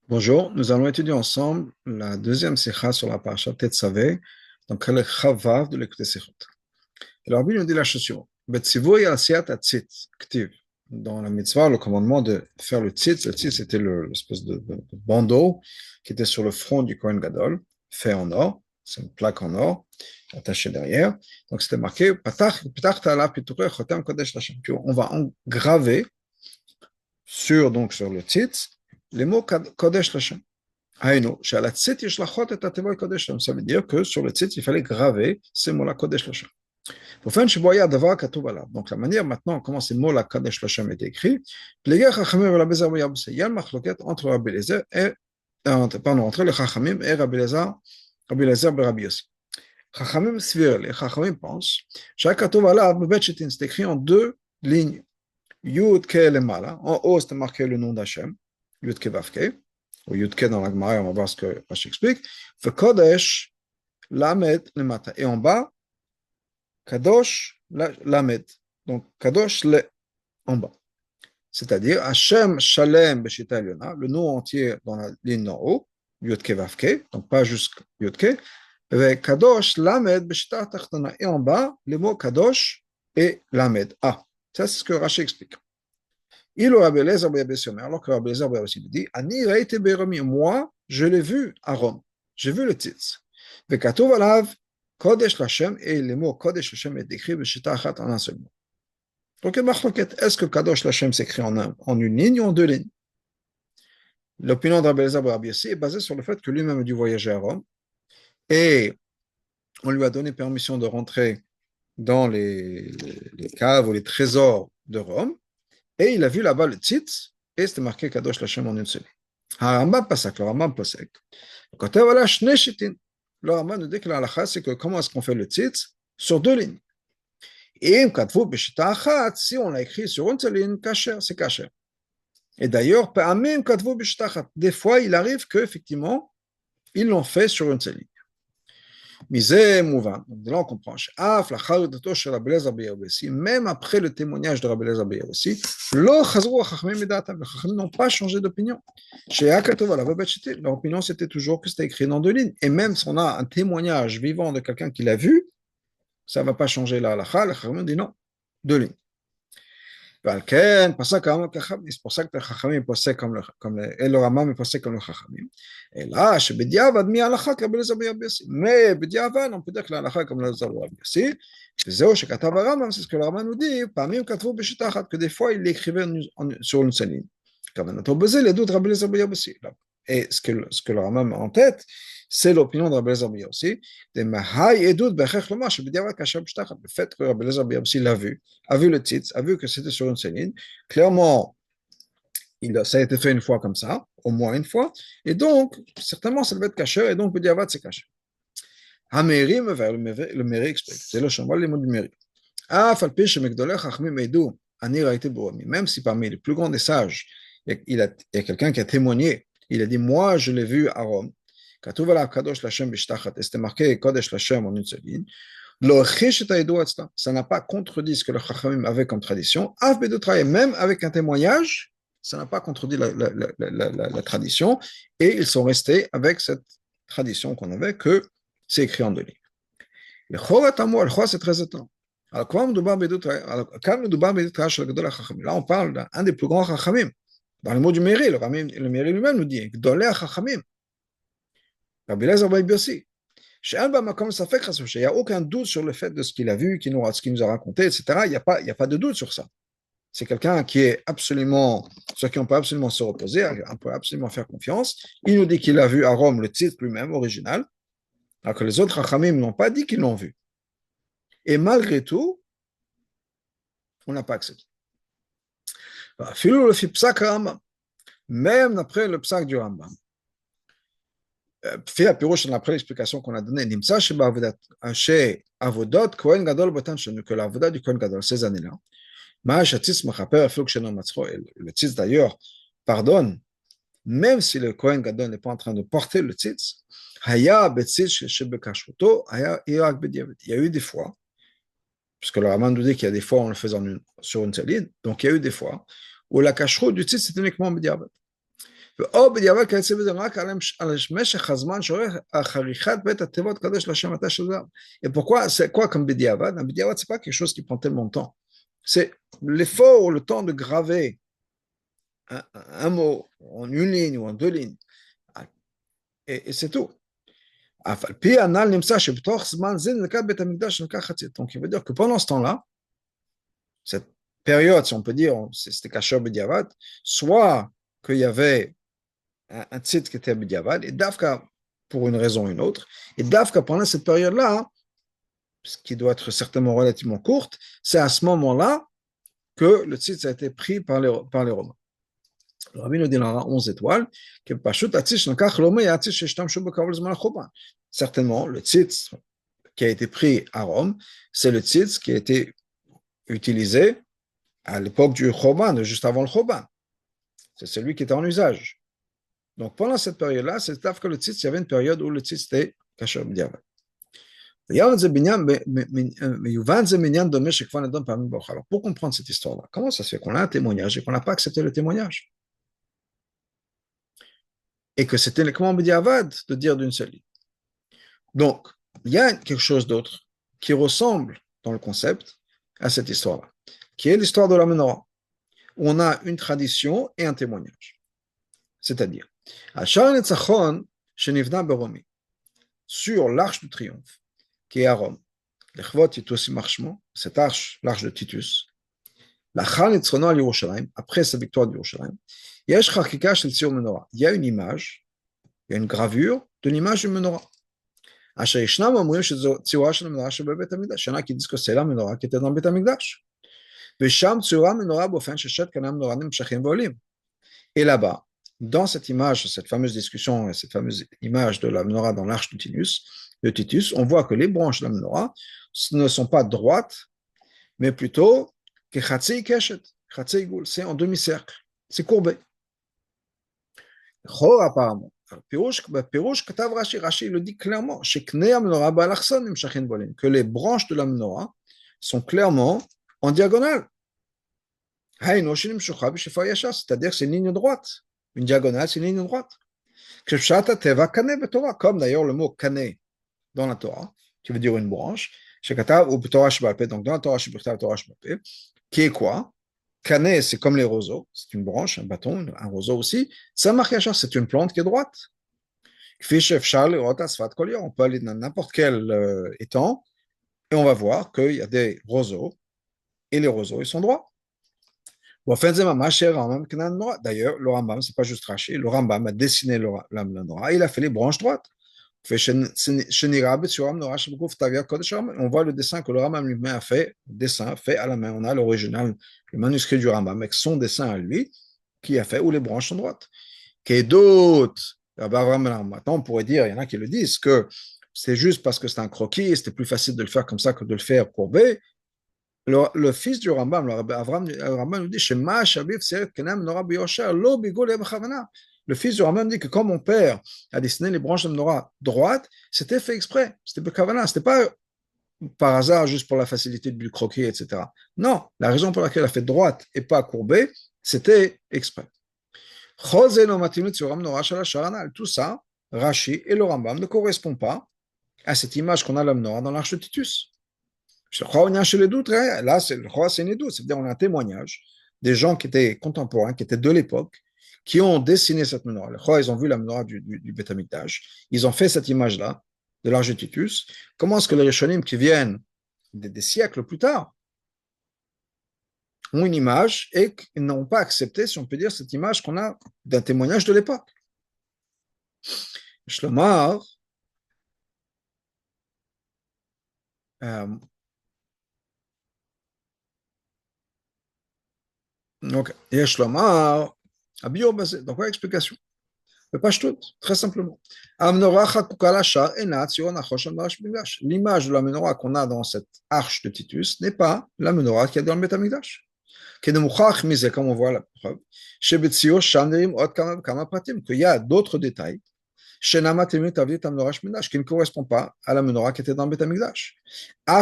Bonjour, nous allons étudier ensemble la deuxième sikha sur la parasha Tetzavé, donc le chavav de l'écouter sikhot. Et le Rabbi nous dit la chose suivante. Betzivoy asiyat atzit, ktiv. Dans la mitzvah, le commandement de faire le tzit c'était l'espèce de bandeau qui était sur le front du Kohen Gadol, fait en or, c'est une plaque en or, attachée derrière. Donc c'était marqué, puis on va graver sur le tzit les mots Kodesh Lashem. Haïno, chez la tzit, yishlachot et atevoi Kodesh Lashem. Ça veut dire que sur le tzit, il fallait graver ces mots-là Kodesh Lashem. Pour faire une boya d'avoir katuv alav. Donc la manière maintenant comment ces mots-là Kodesh Lashem est écrit, les chachamim et la bezer boyabse. Il y a une machloket entre Rabbi Eliezer et entre les chachamim et Rabbi Eliezer et Rabbi Yossi. Chachamim svir, les chachamim pensent, chaque katuv alav, c'est écrit en deux lignes. Yud ke lemala, en haut c'est marqué le nom d'Hachem, Yud ke vav ke, ou Yud ke dans la Gemara, on va voir ce que Rashi explique. Ve Kodesh lamed lemata. Et en bas, Kadosh lamed. Donc Kadosh le en bas. C'est-à-dire Hachem Shalem Beshita Eliona, le nom entier dans la ligne en haut, Yud ke vav ke, donc pas juste Yud ke. Ve Kadosh lamed Beshita Tachtana. Et en bas, les mots Kadosh et lamed. Ah, ça c'est ce que Rashi explique. Il aura Beleza Boyabessiomer, alors que Beleza Boyabessiomer dit Ani Raïte Beromi, moi, je l'ai vu à Rome, j'ai vu le titre. Vekatov Alav, Kodesh Lachem, et les mots Kodesh Lachem est décrit Beshita Achat en un seul mot. Donc, est-ce que Kadosh Lachem s'écrit en une ligne ou en deux lignes? L'opinion de Beleza Boyabessi est basée sur le fait que lui-même a dû voyager à Rome, et on lui a donné permission de rentrer dans les caves ou les trésors de Rome. Et il a vu là-bas le titre, et c'était marqué Kadosh Lachem en une seule. Le Rambam Pasek. Quand voilà, le Rambam nous dit que la halakha, c'est que comment est-ce qu'on fait le titre? Sur deux lignes. Et si on l'a écrit sur une seule ligne, kasher, c'est kasher. Et d'ailleurs, des fois, il arrive qu'effectivement, ils l'ont fait sur une seule ligne. Misé Mouvan. Donc de là, on comprend. Même après le témoignage de Rabbi Eliezer Beyerossi, les Chachamim n'ont pas changé d'opinion. Leur opinion, c'était toujours que c'était écrit dans deux lignes. Et même si on a un témoignage vivant de quelqu'un qui l'a vu, ça ne va pas changer la halakha. Les Chachamim disent non, deux lignes. C'est pour ça que le Chachamim possède et le Rambam possède comme le Chachamim. Et là, chez Bediavad, mi halakha comme le Zabiyab Yossi. Mais Bediavad, on peut dire que la halakha comme le Zabiyab Yossi. C'est ce que le Rambam nous dit, parmi eux, que des fois, il l'écrivait sur une seule ligne. Comme on a posé les doutes de Rabbi Eliezer Beyerossi. Et ce que le Rambam a en tête, c'est l'opinion de Rabbi Eliezer Beyerossi. Le fait que Rabbi Eliezer Beyerossi l'a vu, a vu le titre, a vu que c'était sur une seule ligne. Clairement, ça a été fait une fois comme ça, au moins une fois. Et donc, certainement, ça devait être caché. Et donc, Bediavad, c'est caché. Haméri me vers le Méri explique. C'est le chemin, les mots du Méri. Même si parmi les plus grands des sages, il y a quelqu'un qui a témoigné, il a dit, moi, je l'ai vu à Rome. C'était marqué Kodesh Lashem en une seule ligne. Ça n'a pas contredit ce que le Chachamim avait comme tradition. Même avec un témoignage, ça n'a pas contredit la tradition. Et ils sont restés avec cette tradition qu'on avait, que c'est écrit en deux lignes. Le Chora, c'est très étonnant. Alors, là, on parle d'un des plus grands Chachamim. Dans le mot du Méri, le Méri lui-même nous dit Gdolei Chachamim. Rabbi Eliezer Beyerossi. Il n'y a aucun doute sur le fait de ce qu'il a vu, ce qu'il nous a raconté, etc. Il n'y a pas de doute sur ça. C'est quelqu'un qui est absolument, sur qui on peut absolument se reposer, on peut absolument faire confiance. Il nous dit qu'il a vu à Rome le titre lui-même, original, alors que les autres Chachamim n'ont pas dit qu'ils l'ont vu. Et malgré tout, on n'a pas accepté. Même après le psak du Rambam. Fait à Pirouche, après l'explication qu'on a donnée, Nimsa chez Avodot, Kohen Gadol Botan Shenu, que l'Avodat du Kohen Gadol, ces années-là, le tzitz d'ailleurs pardonne, même si le Kohen Gadol n'est pas en train de porter le tzitz, il y a eu des fois, puisque le Raman nous dit qu'il y a des fois on le faisait sur une seule ligne, donc il y a eu des fois où la kashrut du tzitz c'est uniquement b'diavad. או בדיעבד כיוצא בזה רק על משך הזמן שאורך חריכת בית התיבות קדוש לשם אתה של זר. Et pourquoi, c'est quoi comme bediavad? Un bediavad, c'est pas quelque chose qui prend tellement de temps. C'est l'effort, le temps de graver un mot en une ligne ou en deux lignes. Et c'est tout. Puis, anal nimsa shebtoch zman zin lekat bet hamikdash nekach chatzit. Donc, il veut dire que pendant ce temps-là, cette période, si on peut dire, c'était kasher bediavad, soit qu'il y avait un tzit qui était bediavad, et dafka pour une raison ou une autre, et dafka pendant cette période-là, ce qui doit être certainement relativement courte, c'est à ce moment-là que le tzit a été pris par les Romains. Le Rabbi nous dit dans la 11 étoiles que certainement le tzit qui a été pris à Rome, c'est le tzit qui a été utilisé à l'époque du Choban, juste avant le Choban. C'est celui qui était en usage. Donc pendant cette période-là, c'est que le tzit, il y avait une période où le tzit était kasher b'diavad. Alors, pour comprendre cette histoire-là, comment ça se fait qu'on a un témoignage et qu'on n'a pas accepté le témoignage? Et que c'était uniquement b'diavad de dire d'une seule ligne. Donc, il y a quelque chose d'autre qui ressemble dans le concept à cette histoire-là, qui est l'histoire de la menorah, où on a une tradition et un témoignage. C'est-à-dire, sur l'arche du triomphe, qui est à Rome, cette arche, l'arche de Titus, après sa victoire de Yerushalayim, il y a une image, il y a une gravure de l'image du menorah. Il y en a qui disent que c'est la menorah qui était dans le Beth Amikdash. Et là-bas, dans cette image, cette fameuse discussion, cette fameuse image de la menorah dans l'arche de Titus, on voit que les branches de la menorah ne sont pas droites, mais plutôt que Chatzei Keshet, Chatzei Goul, c'est en demi-cercle, c'est courbé. Apparemment. Pirouche Katav Rashi, Rashi le dit clairement, que les branches de la menorah sont clairement en diagonale. C'est-à-dire que c'est une ligne droite. Une diagonale, c'est une ligne droite. Comme d'ailleurs le mot kane dans la Torah, qui veut dire une branche, donc dans la Torah, qui est quoi? Kane, c'est comme les roseaux, c'est une branche, un bâton, un roseau aussi. Samach Yashar, c'est une plante qui est droite. On peut aller dans n'importe quel étang et on va voir qu'il y a des roseaux et les roseaux, ils sont droits. D'ailleurs, le Rambam, c'est pas juste Rashi, le Rambam a dessiné la menorah, il a fait les branches droites. On voit le dessin que le Rambam lui-même a fait, dessin fait à la main. On a l'original, le manuscrit du Rambam avec son dessin à lui, qui a fait où les branches sont droites. Qu'est d'autres? Maintenant, on pourrait dire, il y en a qui le disent, que c'est juste parce que c'est un croquis, c'était plus facile de le faire comme ça que de le faire courbé. Le fils du Rambam, le Rambam nous dit, le fils du Rambam dit que quand mon père a dessiné les branches de menorah droites, c'était fait exprès, c'était bekavana, c'était pas par hasard juste pour la facilité du croquis, etc. Non, la raison pour laquelle elle a fait droite et pas courbée, c'était exprès. Tout ça, Rashi et le Rambam ne correspondent pas à cette image qu'on a de la menorah dans l'arche de Titus. Je crois qu'on a chez les doutes, là, c'est une doute, c'est-à-dire on a un témoignage des gens qui étaient contemporains, qui étaient de l'époque, qui ont dessiné cette menorah. Ils ont vu la menorah du Beth Amikdash, ils ont fait cette image-là de l'arche de Titus. Comment est-ce que les Rishonim qui viennent des siècles plus tard ont une image et qu'ils n'ont pas accepté, si on peut dire, cette image qu'on a d'un témoignage de l'époque? Shlomar, donc, יש לומר, הביור בזה, donc quoi l'explication? בפשטות, très simplement. המנורה חקוקה לשער אינה ציור הנחש של מרש מקדש. L'image de la menorah qu'on a dans cette arche de Titus n'est pas la menorah qu'il y a dans le Beth Amikdash. כדמוכח מזה, comme on voit la preuve, שבציור שם נראים עוד כמה וכמה פרטים, qu'il y a d'autres détails, שאינם מתאימים לתבנית המנורה של מקדש, qui ne correspondent pas à la menorah qui était dans le Beth Amikdash.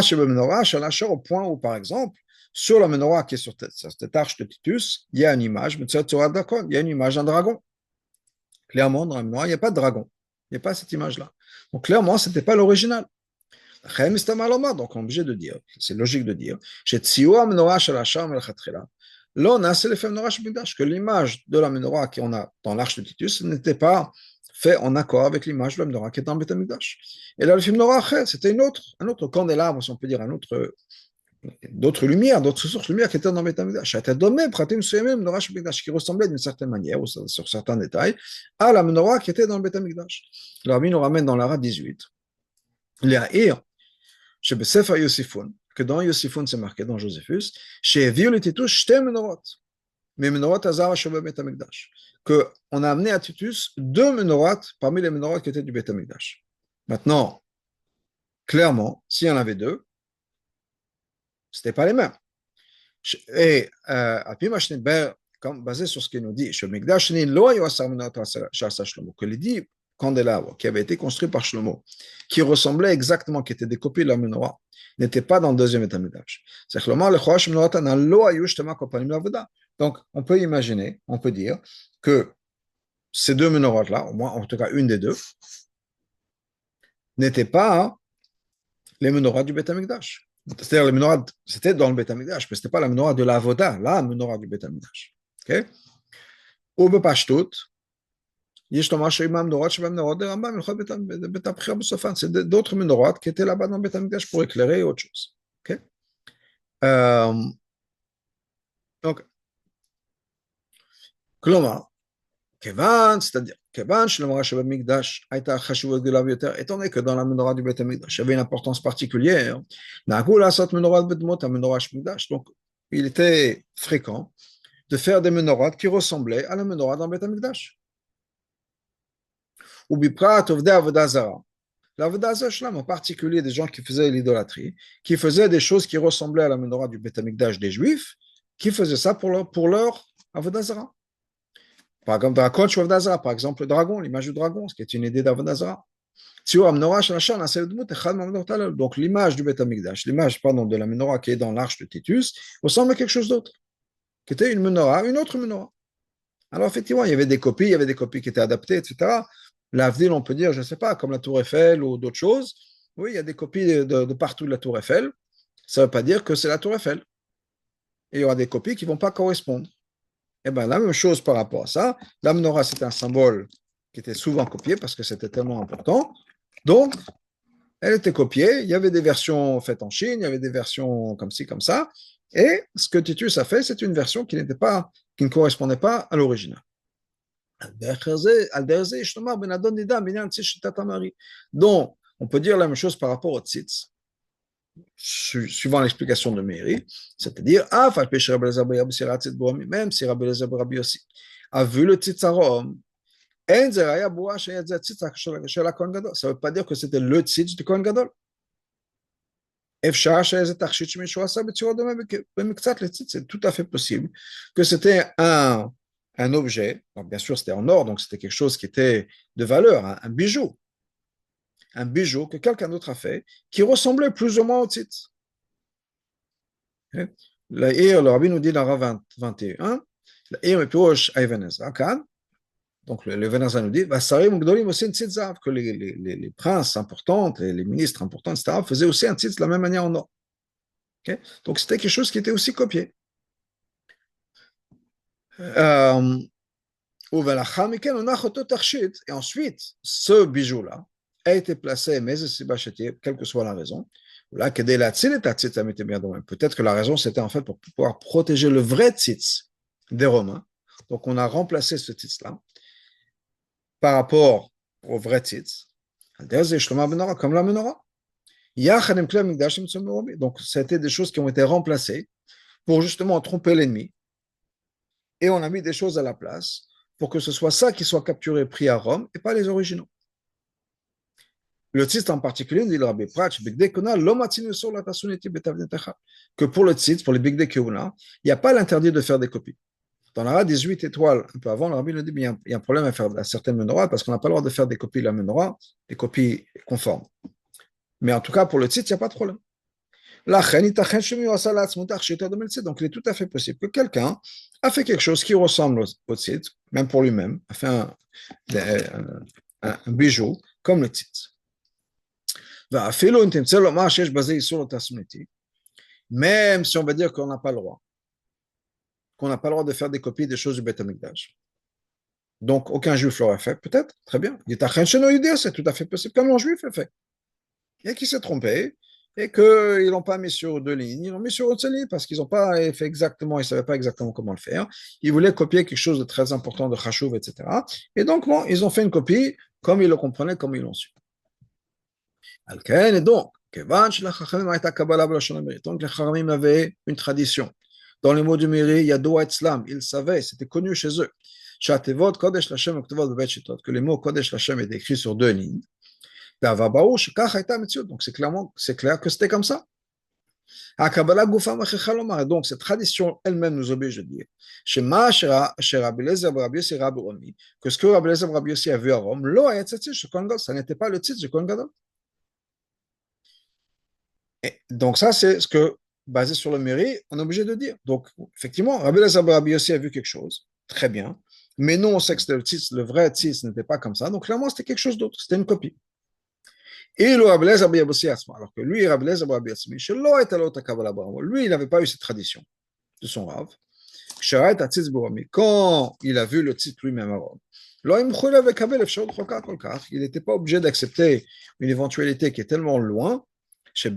שבמנורה של השער, au point où, par exemple, sur la menorah qui est sur cette arche de Titus, il y a une image, il y a une image d'un dragon. Clairement, dans la menorah, il n'y a pas de dragon. Il n'y a pas cette image-là. Donc, clairement, ce n'était pas l'original. Donc, on est obligé de dire, c'est logique de dire, que l'image de la menorah qu'on a dans l'arche de Titus n'était pas fait en accord avec l'image de la menorah qui est dans le Beth Amikdash. Et là, le film menorah, c'était un autre candélabre, si on peut dire, d'autres lumières, d'autres sources de lumière qui étaient dans le Beth Amikdash. Qui ressemblait d'une certaine manière, ou sur certains détails, à la menorah qui était dans le Beth Amikdash. Le Rabbi nous ramène dans l'Ara 18. Léa שבספר יוסיפון, que dans Yosifun c'est marqué, dans Joséphus, שהביאו לטיטוס שתי מנורות, ממנורות הזהב אשר בבית המקדש. qu'on a amené à Titus deux menorot parmi les menorot qui étaient du Beth Amikdash. Maintenant, clairement, s'il y en avait deux, c'était pas les mêmes. Et basé sur ce qu'il nous dit, que les 10 candélabres qui avaient été construits par Shlomo, qui ressemblaient exactement, qui étaient des copies de la menorah, n'étaient pas dans le deuxième état Mikdash. Donc, on peut imaginer, on peut dire que ces deux menorahs-là, au moins en tout cas une des deux, n'étaient pas les menorahs du Beth Amikdash. C'est-à-dire les menorahs, c'était dans le Beth Amikdash, mais ce n'était pas la menorah de la Avoda, la menorah du Beth Amikdash. Okay? Ou בפשטות, יש לומר שהיו מהמנורות שבמנורות דרמב"ם הלכות בית הבחירה בסופן, c'est d'autres menorot qui étaient là-bas dans le Beth Amikdash pour éclairer autre chose. Okay? Donc, כלומר, c'est-à-dire, כיוון שלמנורה שבמקדש הייתה חשיבות גדולה ביותר, étant donné que dans la menorah du Beth Amikdash, il y avait une importance particulière, נהגו לעשות מנורות בדמות המנורה שבמקדש, donc il était fréquent de faire des menorot qui ressemblaient à la menorah dans le Beth Amikdash. Ou biprat ovdei avodah zara. L'avodah zara, en particulier des gens qui faisaient l'idolâtrie, qui faisaient des choses qui ressemblaient à la menorah du Beth Amikdash des Juifs, qui faisaient ça pour leur avodah zara. Par exemple, dans la Kodesh avodah zara, par exemple, le dragon, l'image du dragon, ce qui est une idée d'avodah zara. Donc l'image du Beth Amikdash, l'image pardon, de la menorah qui est dans l'arche de Titus, ressemble à quelque chose d'autre, qui était une menorah, une autre menorah. Alors effectivement, il y avait des copies qui étaient adaptées, etc. L'Avdil, on peut dire, je ne sais pas, comme la Tour Eiffel ou d'autres choses. Oui, il y a des copies de partout de la Tour Eiffel. Ça ne veut pas dire que c'est la Tour Eiffel. Et il y aura des copies qui ne vont pas correspondre. Et bien, la même chose par rapport à ça. La menorah, c'était un symbole qui était souvent copié parce que c'était tellement important. Donc, elle était copiée. Il y avait des versions faites en Chine, il y avait des versions comme ci, comme ça. Et ce que Titus a fait, c'est une version qui ne correspondait pas à l'original. Donc, on peut dire la même chose par rapport au tzitz, suivant l'explication de Meiri, c'est-à-dire, même si Rabbi Eliezer Rabbi Yossi a vu le tzitz à Rome, ça ne veut pas dire que c'était le tzitz du Kohen Gadol. C'est tout à fait possible que c'était un objet, alors bien sûr c'était en or, donc c'était quelque chose qui était de valeur, un bijou que quelqu'un d'autre a fait, qui ressemblait plus ou moins au tzitz. Le Rabbi nous dit dans Rav 21, donc le Venazan nous dit, que les princes importants, les ministres importants, etc., faisaient aussi un tzitz de la même manière en or. Okay? Donc c'était quelque chose qui était aussi copié. Et ensuite, ce bijou-là a été placé, mais quelle que soit la raison, peut-être que la raison c'était en fait pour pouvoir protéger le vrai tzitz des Romains. Donc on a remplacé ce tzitz-là par rapport au vrai tzitz, comme la menorah. Donc c'était des choses qui ont été remplacées pour justement tromper l'ennemi. Et on a mis des choses à la place pour que ce soit ça qui soit capturé, pris à Rome, et pas les originaux. Le tzitz en particulier, dit le Rabbi Pratch, que pour le tzitz, pour les Bigdei Keuna, il n'y a pas l'interdit de faire des copies. Dans la 18 étoiles, un peu avant, le Rabbi nous dit qu'il y a un problème à faire à certaines menorahs parce qu'on n'a pas le droit de faire des copies de la menorah, des copies conformes. Mais en tout cas, pour le tzitz, il n'y a pas de problème. Donc, il est tout à fait possible que quelqu'un a fait quelque chose qui ressemble au tzitz, même pour lui-même, a fait un bijou comme le tzitz. Même si on va dire qu'on n'a pas le droit, qu'on n'a pas le droit de faire des copies des choses du Beth Amikdash. Donc, aucun juif l'aurait fait, peut-être, très bien. C'est tout à fait possible, comme un juif l'a fait. Et qui s'est trompé, et qu'ils n'ont pas mis sur deux lignes, ils l'ont mis sur une seule ligne, parce qu'ils n'ont pas fait exactement, ils ne savaient pas exactement comment le faire. Ils voulaient copier quelque chose de très important de Chashouv, etc. Et donc, bon, ils ont fait une copie comme ils le comprenaient, comme ils l'ont su. Et donc, donc les Chachamim avaient une tradition. Dans les mots du Miri, Yadoua Etzlam, ils savaient, c'était connu chez eux. Que les mots Kodesh Lashem étaient écrits sur deux lignes. Donc c'est clair que c'était comme ça. Donc cette tradition elle-même nous oblige de dire que ce que Rabbi Eliezer et Rabbi Yossi a vu à Rome, ça n'était pas le titre du Kohen Gadol. Et donc ça, c'est ce que, basé sur le mérite, on est obligé de dire. Donc, effectivement, Rabbi Eliezer ben Rabbi Yossi a vu quelque chose, très bien, mais nous, on sait que c'était le vrai titre n'était pas comme ça, donc clairement, c'était quelque chose d'autre, c'était une copie. Et le Rabbi Eliezer ben Yossi, alors que lui, Rabbi Eliezer ben Rabbi Yossi, lui, il n'avait pas eu cette tradition de son Rav. Quand il a vu le titre lui-même à Rome, il n'était pas obligé d'accepter une éventualité qui est tellement loin que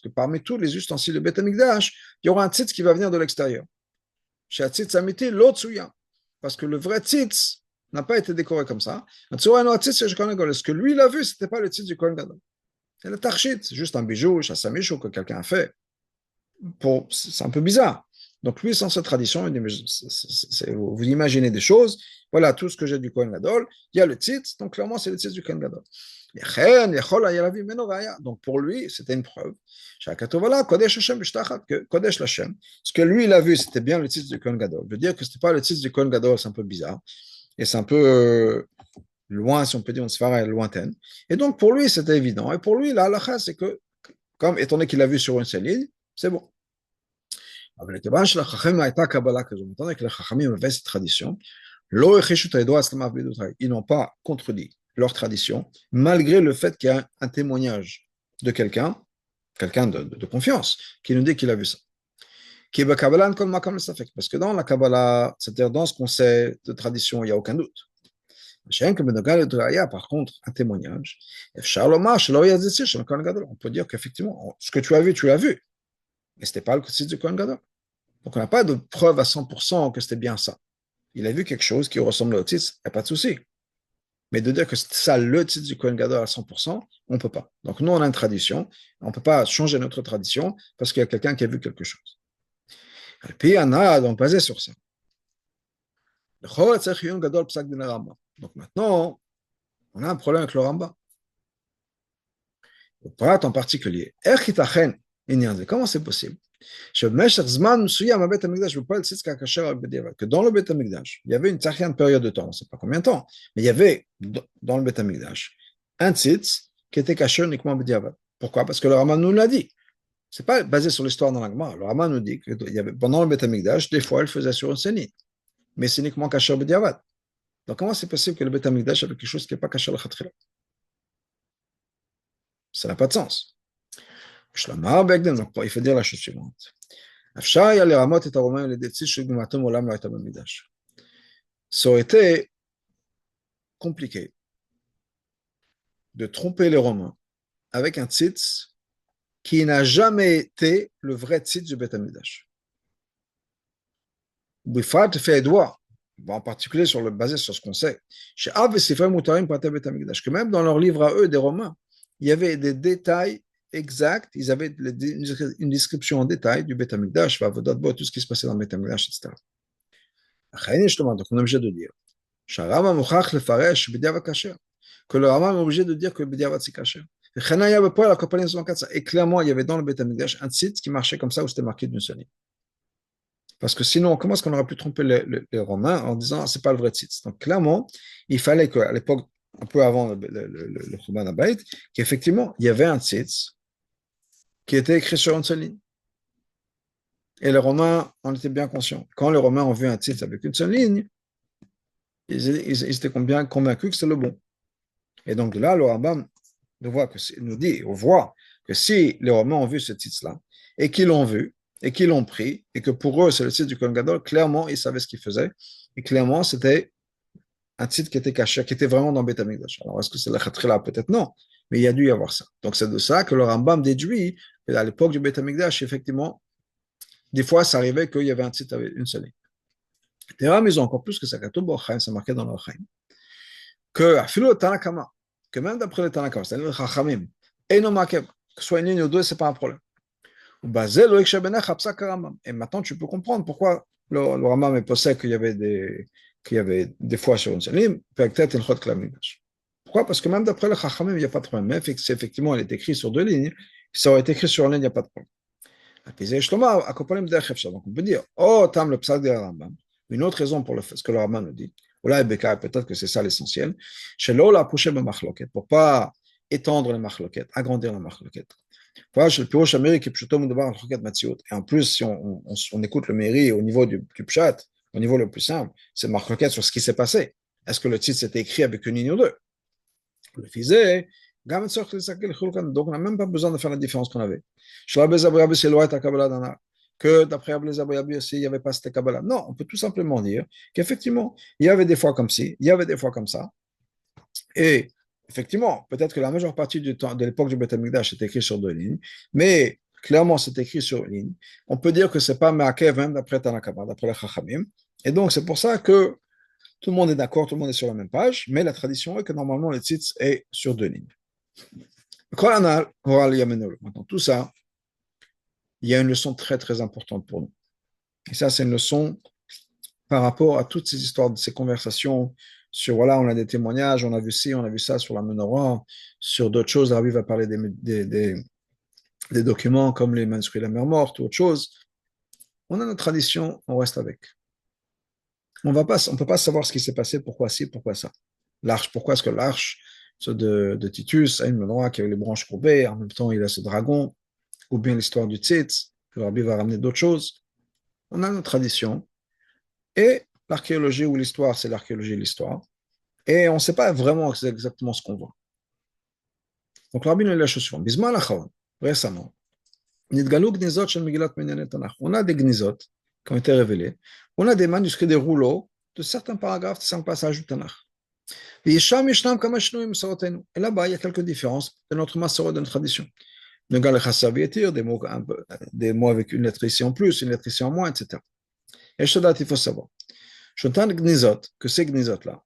parmi tous les ustensiles de Beth Amikdash, il y aura un tzitz qui va venir de l'extérieur. Parce que le vrai tzitz n'a pas été décoré comme ça. Ce que lui, il a vu, ce n'était pas le tzitz du Kohen Gadol. C'est le tarchit, c'est juste un bijou, chassamichou que quelqu'un a fait. C'est un peu bizarre. Donc lui, sans cette tradition, il dit, vous imaginez des choses, voilà tout ce que j'ai du Kohen Gadol, il y a le tzitz, donc clairement c'est le tzitz du Kohen Gadol. Donc pour lui, c'était une preuve. Que Kodesh Lashem, ce que lui, il a vu, c'était bien le titre du Kohen Gadol. De dire que ce n'était pas le titre du Kohen Gadol, c'est un peu bizarre. Et c'est un peu loin, si on peut dire, une sphère lointaine. Et donc pour lui, c'était évident. Et pour lui, la halakha, c'est que, comme étant donné qu'il l'a vu sur une seule ligne, c'est bon. Étant donné que les Chachamim avaient cette tradition, ils n'ont pas contredit leur tradition, malgré le fait qu'il y a un témoignage de quelqu'un de confiance, qui nous dit qu'il a vu ça. Parce que dans la Kabbalah, c'est-à-dire dans ce qu'on sait de tradition, il n'y a aucun doute. Par contre, un témoignage, on peut dire qu'effectivement, ce que tu as vu, mais ce n'était pas le titre du Kohen Gadol. Donc on n'a pas de preuve à 100% que c'était bien ça. Il a vu quelque chose qui ressemble au titre, il n'y a pas de souci. Mais de dire que c'est ça le titre du Kohen Gadol à 100%, on ne peut pas. Donc nous, on a une tradition, on ne peut pas changer notre tradition parce qu'il y a quelqu'un qui a vu quelque chose. Et puis, on a donc basé sur ça. Donc maintenant, on a un problème avec le Ramba. Le Prat en particulier. Comment c'est possible que dans le Beth Amikdash, il y avait une certaine période de temps, on ne sait pas combien de temps, mais il y avait dans le Beth Amikdash un tzitz qui était caché uniquement B'diavad. Pourquoi? Parce que le Rama nous l'a dit. Ce n'est pas basé sur l'histoire dans la Gemara. Le Rama nous dit que pendant le Beth Amikdash, des fois, il faisait sur une sénite, mais c'est uniquement caché B'diavad. Donc comment c'est possible que le Beth Amikdash avait quelque chose qui n'est pas caché à la Khatkhila? Ça n'a pas de sens. Donc, il faut dire la chose suivante. Ça aurait été compliqué de tromper les Romains avec un tzitz qui n'a jamais été le vrai tzitz du Beth Amikdash. Bifrat fait Edouard, en particulier basé sur ce qu'on sait, que même dans leur livre à eux des Romains, il y avait des détails exacts, ils avaient une description en détail du Beth Amikdash, tout ce qui se passait dans le Beth Amikdash, etc. Donc on est obligé de dire que le Rama est obligé de dire que le B'diavad c'est caché. Et clairement, il y avait dans le Beth Amikdash un site qui marchait comme ça où c'était marqué d'une seule ligne. Parce que sinon, comment est-ce qu'on aurait pu tromper les Romains en disant c'est pas le vrai site? Donc clairement, il fallait qu'à l'époque, un peu avant le Churban HaBayit, qu'effectivement, il y avait un site qui était écrit sur une seule ligne. Et les Romains en étaient bien conscients. Quand les Romains ont vu un titre avec une seule ligne, ils étaient bien convaincus que c'est le bon. Et donc là, le Rambam on voit que si les Romains ont vu ce titre-là, et qu'ils l'ont vu, et qu'ils l'ont pris, et que pour eux, c'est le titre du Kohen Gadol, clairement, ils savaient ce qu'ils faisaient. Et clairement, c'était un titre qui était caché, qui était vraiment dans Beth Amikdash. Alors, est-ce que c'est la Khatrila? Peut-être non, mais il y a dû y avoir ça. Donc, c'est de ça que le Rambam déduit qu'à l'époque du Beth Amikdash, effectivement, des fois, ça arrivait qu'il y avait un titre avec une seule ligne. D'ailleurs, mais ils ont encore plus que ça, c'est marqué dans le Chaim, que Afilo Tanakama, que même d'après le Tanakama, c'est-à-dire le Chachamim, et non Makeb, que ce soit une ligne ou deux, c'est pas un problème. Et maintenant, tu peux comprendre pourquoi le Rambam est possède qu'il y avait des fois sur une seule ligne, peut-être une chot klamidash. Pourquoi? Parce que même d'après le Chachamim, il n'y a pas de problème. Même si effectivement, elle est écrite sur deux lignes, si ça aurait été écrit sur une ligne, il n'y a pas de problème. Donc on peut dire, oh, tam le psal de Rambam. Une autre raison pour ce que le Rambam nous dit, ou là, peut-être que c'est ça l'essentiel, pour ne pas étendre les machloket, agrandir les machloket. Et en plus, si on écoute le mairie au niveau du pshat, au niveau le plus simple, c'est machloket sur ce qui s'est passé. Est-ce que le titre s'était écrit avec une ligne ou deux? Le fisait, donc on n'a même pas besoin de faire la différence qu'on avait. Que d'après Abel Zabriabi aussi, il n'y avait pas cette Kabbalah. Non, on peut tout simplement dire qu'effectivement, il y avait des fois comme ci, il y avait des fois comme ça. Et effectivement, peut-être que la majeure partie du temps de l'époque du Beth Amikdash est écrit sur deux lignes, mais clairement, c'est écrit sur une ligne. On peut dire que ce n'est pas Me'akev même d'après Tanakama, d'après les Chachamim. Et donc, c'est pour ça que tout le monde est d'accord, tout le monde est sur la même page, mais la tradition est que normalement, le titre est sur deux lignes. Maintenant, tout ça, il y a une leçon très, très importante pour nous. Et ça, c'est une leçon par rapport à toutes ces histoires, de ces conversations sur, voilà, on a des témoignages, on a vu ci, on a vu ça sur la menorah, sur d'autres choses. Rabbi va parler des documents comme les manuscrits de la mer morte ou autre chose. On a notre tradition, on reste avec. On ne peut pas savoir ce qui s'est passé, pourquoi ci, pourquoi ça. L'arche, pourquoi est-ce que l'arche de Titus a une menorah qui avait les branches courbées, en même temps il a ce dragon, ou bien l'histoire du tzitz, que Rabbi va ramener d'autres choses. On a notre tradition. Et l'archéologie ou l'histoire, c'est l'archéologie et l'histoire. Et on ne sait pas vraiment exactement ce qu'on voit. Donc, le rabbin est la chose suivante. Bisman Acharon, récemment, Nidgalou Gnizot shel Megillat Minyanet Tanakh. On a des gnizot qui ont été révélés. On a des manuscrits, des rouleaux de certains paragraphes, de certains passages du Tanakh. Et là-bas, il y a quelques différences de notre massorah, de notre tradition. Des mots avec une lettre ici en plus, une lettre ici en moins, etc. Et je te dis, il faut savoir. Shotan Gnizot, que ces gnizot-là,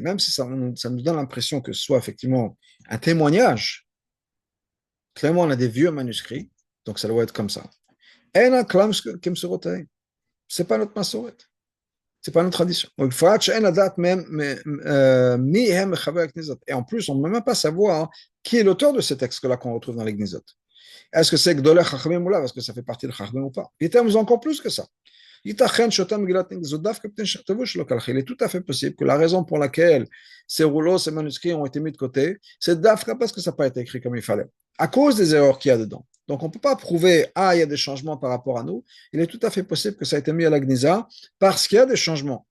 même si ça nous donne l'impression que ce soit effectivement un témoignage, clairement on a des vieux manuscrits, donc ça doit être comme ça. C'est pas notre masoret, c'est pas notre tradition. Et en plus, on ne peut même pas savoir qui est l'auteur de ces textes-là qu'on retrouve dans les gnizot. Est-ce que c'est Gdoleh Chachamim ou là, est-ce que ça fait partie de Chachamim ou pas? Il t'aime encore plus que ça. Il est tout à fait possible que la raison pour laquelle ces rouleaux, ces manuscrits ont été mis de côté, c'est d'Afrique parce que ça n'a pas été écrit comme il fallait, à cause des erreurs qu'il y a dedans. Donc on ne peut pas prouver, il y a des changements par rapport à nous. Il est tout à fait possible que ça a été mis à la Gniza parce qu'il y a des changements.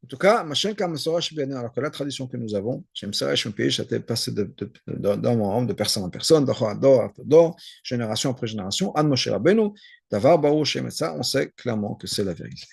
En tout cas, alors que la tradition que nous avons, c'était passé de personne en personne, génération après génération, on sait clairement que c'est la vérité.